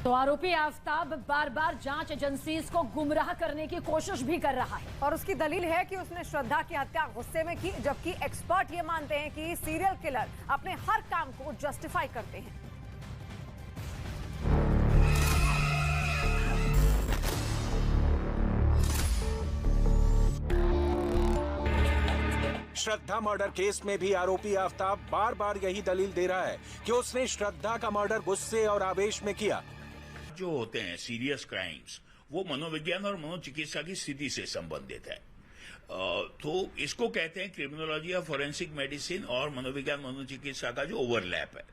तो आरोपी आफताब बार बार जांच एजेंसीज को गुमराह करने की कोशिश भी कर रहा है और उसकी दलील है कि उसने श्रद्धा की हत्या गुस्से में की, जबकि एक्सपर्ट ये मानते हैं कि सीरियल किलर अपने हर काम को जस्टिफाई करते हैं। श्रद्धा मर्डर केस में भी आरोपी आफताब बार बार यही दलील दे रहा है कि उसने श्रद्धा का मर्डर गुस्से और आवेश में किया। जो होते हैं सीरियस क्राइम्स, वो मनोविज्ञान और मनोचिकित्सा की स्थिति से संबंधित है। तो इसको कहते हैं क्रिमिनोलॉजी या फॉरेंसिक मेडिसिन और मनोविज्ञान मनोचिकित्सा का जो ओवरलैप है।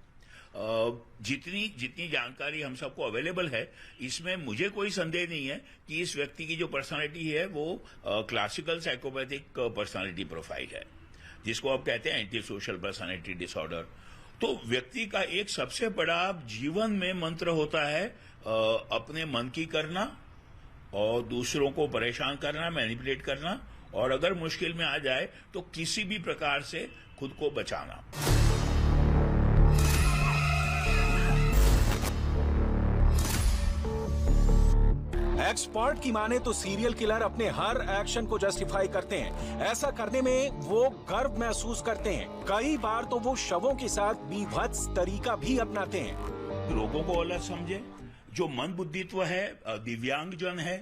जितनी जानकारी हम सबको अवेलेबल है, इसमें मुझे कोई संदेह नहीं है कि इस व्यक्ति की जो पर्सनालिटी है वो क्लासिकल साइकोपैथिक पर्सनालिटी प्रोफाइल है, जिसको आप कहते हैं एंटी सोशल पर्सनालिटी डिसऑर्डर। तो व्यक्ति का एक सबसे बड़ा जीवन में मंत्र होता है अपने मन की करना और दूसरों को परेशान करना, मैनिपुलेट करना, और अगर मुश्किल में आ जाए तो किसी भी प्रकार से खुद को बचाना। एक्सपर्ट की माने तो सीरियल किलर अपने हर एक्शन को जस्टिफाई करते हैं। ऐसा करने में वो गर्व महसूस करते हैं। कई बार तो वो शवों के साथ बीभत्स तरीका भी अपनाते हैं। लोगों को अलग समझे, जो मंद बुद्धित्व है, दिव्यांगजन है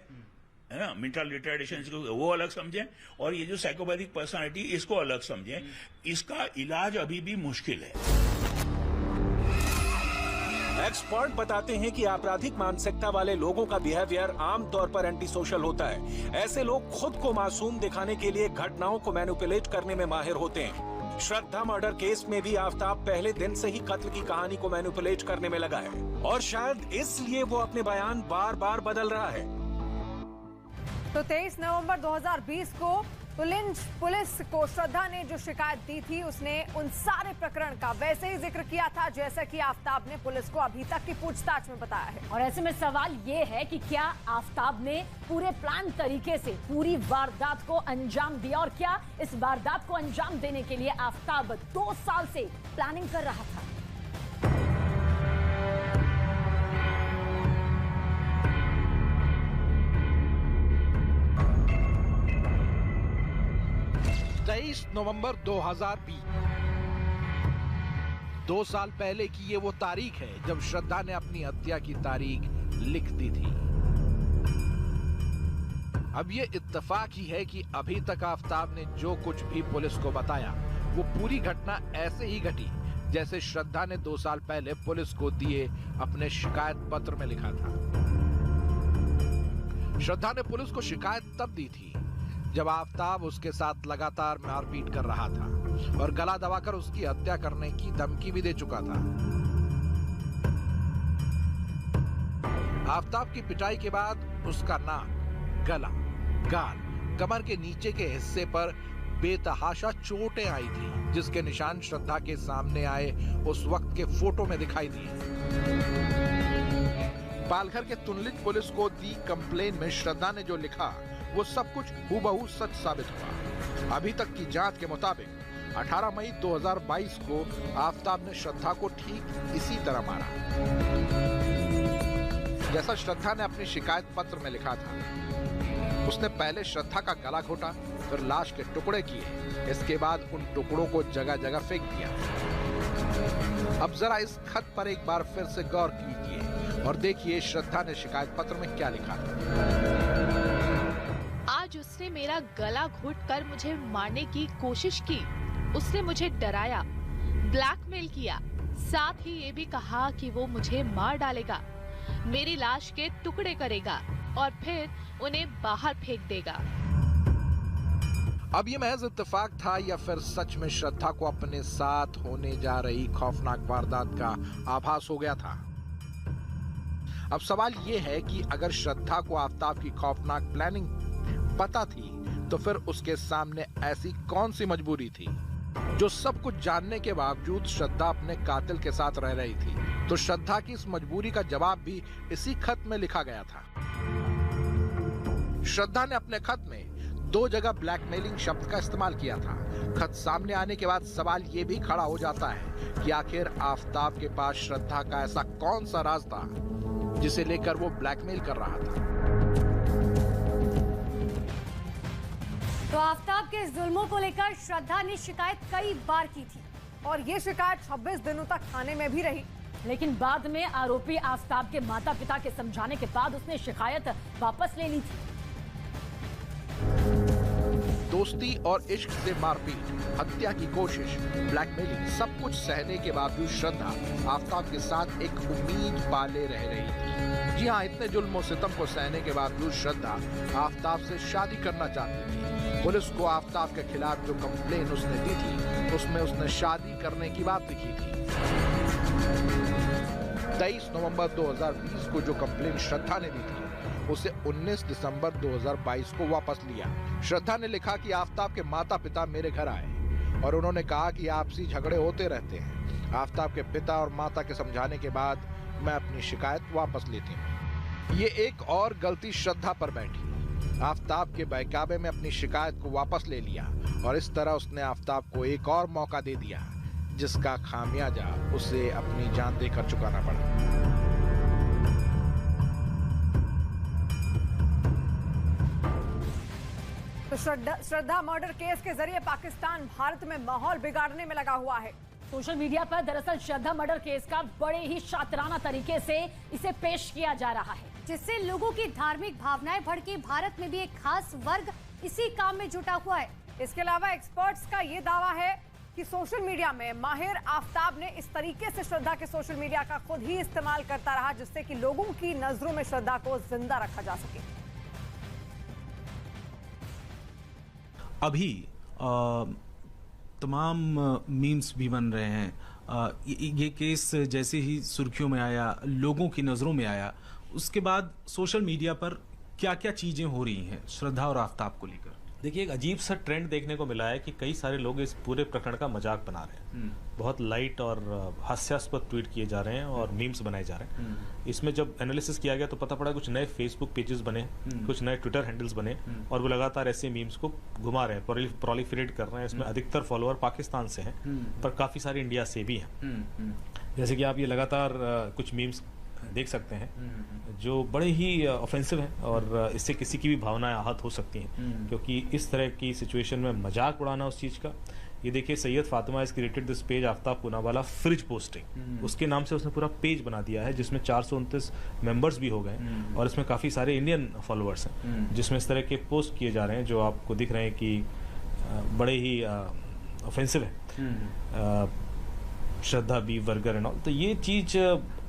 ना, मेंटल रिटार्डेशन, वो अलग समझे, और ये जो साइकोपैथिक पर्सनालिटी, इसको अलग समझे। इसका इलाज अभी भी मुश्किल है। एक्सपर्ट बताते हैं कि आपराधिक मानसिकता वाले लोगों का बिहेवियर आमतौर पर एंटी सोशल होता है। ऐसे लोग खुद को मासूम दिखाने के लिए घटनाओं को मैनिपुलेट करने में माहिर होते हैं। श्रद्धा मर्डर केस में भी आफताब पहले दिन से ही कत्ल की कहानी को मैनिपुलेट करने में लगा है, और शायद इसलिए वो अपने बयान बार बार बदल रहा है। तो 23 नवंबर 2020 को पुलिस को श्रद्धा ने जो शिकायत दी थी, उसने उन सारे प्रकरण का वैसे ही जिक्र किया था जैसा कि आफताब ने पुलिस को अभी तक की पूछताछ में बताया है। और ऐसे में सवाल ये है कि क्या आफताब ने पूरे प्लान तरीके से पूरी वारदात को अंजाम दिया, और क्या इस वारदात को अंजाम देने के लिए आफताब 2 साल से प्लानिंग कर रहा था। 23 नवंबर 2020, 2 साल पहले की ये वो तारीख है जब श्रद्धा ने अपनी हत्या की तारीख लिख दी थी। अब ये इत्तेफाक ही है कि अभी तक आफताब ने जो कुछ भी पुलिस को बताया, वो पूरी घटना ऐसे ही घटी जैसे श्रद्धा ने 2 साल पहले पुलिस को दिए अपने शिकायत पत्र में लिखा था। श्रद्धा ने पुलिस को शिकायत तब दी थी जब आफताब उसके साथ लगातार मारपीट कर रहा था और गला दबाकर उसकी हत्या करने की धमकी भी दे चुका था। आफताब की पिटाई के बाद उसका नाक, गला, गाल, कमर के नीचे के हिस्से पर बेतहाशा चोटें आई थी, जिसके निशान श्रद्धा के सामने आए उस वक्त के फोटो में दिखाई दिए। पालघर के तुनलित पुलिस को दी कंप्लेन में श्रद्धा ने जो लिखा, वो सब कुछ हूबहू सच साबित हुआ। अभी तक की जांच के मुताबिक 18 मई 2022 को आफताब ने श्रद्धा को ठीक इसी तरह मारा जैसा श्रद्धा ने अपनी शिकायत पत्र में लिखा था। उसने पहले श्रद्धा का गला घोटा, फिर लाश के टुकड़े किए, इसके बाद उन टुकड़ों को जगह जगह फेंक दिया। अब जरा इस खत पर एक बार फिर से गौर कीजिए और देखिए श्रद्धा ने शिकायत पत्र में क्या लिखा था। आज उसने मेरा गला घोटकर मुझे मारने की कोशिश की। उसने मुझे डराया, ब्लैकमेल किया, साथ ही ये भी कहा कि वो मुझे मार डालेगा, मेरी लाश के टुकड़े करेगा और फिर उन्हें बाहर फेंक देगा। अब ये महज इत्तेफाक था या फिर सच में श्रद्धा को अपने साथ होने जा रही खौफनाक वारदात का आभास हो गया था? अब सवाल ये है कि अगर श्रद्धा को आफताब की खौफनाक प्लानिंग पता थी, तो फिर उसके सामने ऐसी कौन सी मजबूरी थी जो सब कुछ जानने के बावजूद श्रद्धा अपने कातिल के साथ रह रही थी? तो श्रद्धा की इस मजबूरी का जवाब भी इसी खत में लिखा गया था। श्रद्धा ने अपने खत में 2 जगह ब्लैकमेलिंग शब्द का इस्तेमाल किया था। खत सामने आने के बाद सवाल ये भी खड़ा हो जाता है कि आखिर आफताब के पास श्रद्धा का ऐसा कौन सा राज था जिसे लेकर वो ब्लैकमेल कर रहा था। तो आफताब के जुल्मों को लेकर श्रद्धा ने शिकायत कई बार की थी और ये शिकायत 26 दिनों तक थाने में भी रही, लेकिन बाद में आरोपी आफताब के माता पिता के समझाने के बाद उसने शिकायत वापस ले ली थी। दोस्ती और इश्क से मारपीट, हत्या की कोशिश, ब्लैकमेलिंग, सब कुछ सहने के बावजूद श्रद्धा आफताब के साथ एक उम्मीद पाले रह रही थी। जी हाँ, इतने जुल्म और सितम को सहने के बावजूद श्रद्धा आफताब से शादी करना चाहती थी। पुलिस को आफताब के खिलाफ जो कंप्लेन उसने दी थी उसमें उसने शादी करने की बात लिखी थी। 23 नवंबर 2020 को जो कंप्लेन श्रद्धा ने दी थी उसे 19 दिसंबर 2022 को वापस लिया। श्रद्धा ने लिखा कि आफताब के माता पिता मेरे घर आए और उन्होंने कहा कि आपसी झगड़े होते रहते हैं। आफताब के पिता और माता के समझाने के बाद मैं अपनी शिकायत वापस लेती हूँ। ये एक और गलती श्रद्धा पर बैठी। आफताब के बहकावे में अपनी शिकायत को वापस ले लिया और इस तरह उसने आफताब को एक और मौका दे दिया जिसका खामियाजा उसे अपनी जान देकर चुकाना पड़ा। तो श्रद्धा मर्डर केस के जरिए पाकिस्तान भारत में माहौल बिगाड़ने में लगा हुआ है। सोशल मीडिया पर दरअसल श्रद्धा मर्डर केस का बड़े ही शातिराना तरीके से इसे पेश किया जा रहा है, जिससे लोगों की धार्मिक भावनाएं भड़की। भारत में भी एक खास वर्ग इसी काम में जुटा हुआ है। इसके अलावा एक्सपर्ट्स का ये दावा है कि सोशल मीडिया में माहिर आफताब ने इस तरीके से श्रद्धा के सोशल मीडिया का खुद ही इस्तेमाल करता रहा जिससे कि लोगों की नजरों में श्रद्धा को जिंदा रखा जा सके। अभी तमाम मीम्स भी बन रहे हैं। ये केस जैसे ही सुर्खियों में आया, लोगों की नज़रों में आया, उसके बाद सोशल मीडिया पर क्या क्या चीज़ें हो रही हैं श्रद्धा और आफताब को लेकर। देखिए, एक अजीब सा ट्रेंड देखने को मिला है कि कई सारे लोग इस पूरे प्रकरण का मजाक बना रहे हैं। बहुत लाइट और हास्यास्पद ट्वीट किए जा रहे हैं और मीम्स बनाए जा रहे हैं। इसमें जब एनालिसिस किया गया तो पता पड़ा कुछ नए फेसबुक पेजेस बने, कुछ नए ट्विटर हैंडल्स बने और वो लगातार ऐसे मीम्स को घुमा रहे हैं, प्रोलिफरेट कर रहे हैं। इसमें अधिकतर फॉलोअर पाकिस्तान से हैं पर काफ़ी सारे इंडिया से भी हैं। जैसे कि आप ये लगातार कुछ मीम्स देख सकते हैं जो बड़े ही ऑफेंसिव हैं और इससे किसी की भी भावनाएं आहत हो सकती हैं, क्योंकि इस तरह की सिचुएशन में मजाक उड़ाना उस चीज़ का। ये देखिए, Syed Fatima is created this page Aftab Poonawalla fridge posting, उसके नाम से उसने पूरा पेज बना दिया है जिसमें 429 मेंबर्स भी हो गए और इसमें काफ़ी सारे इंडियन फॉलोअर्स हैं जिसमें इस तरह के पोस्ट किए जा रहे हैं जो आपको दिख रहे हैं कि बड़े ही ऑफेंसिव है, श्रद्धा बी वर्गर एंड ऑल। तो ये चीज़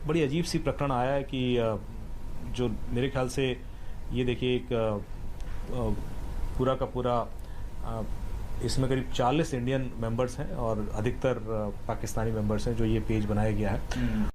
बड़ी अजीब सी प्रकरण आया है कि जो मेरे ख्याल से ये देखिए एक पूरा का पूरा इसमें करीब 40 इंडियन मेंबर्स हैं और अधिकतर पाकिस्तानी मेंबर्स हैं जो ये पेज बनाया गया है।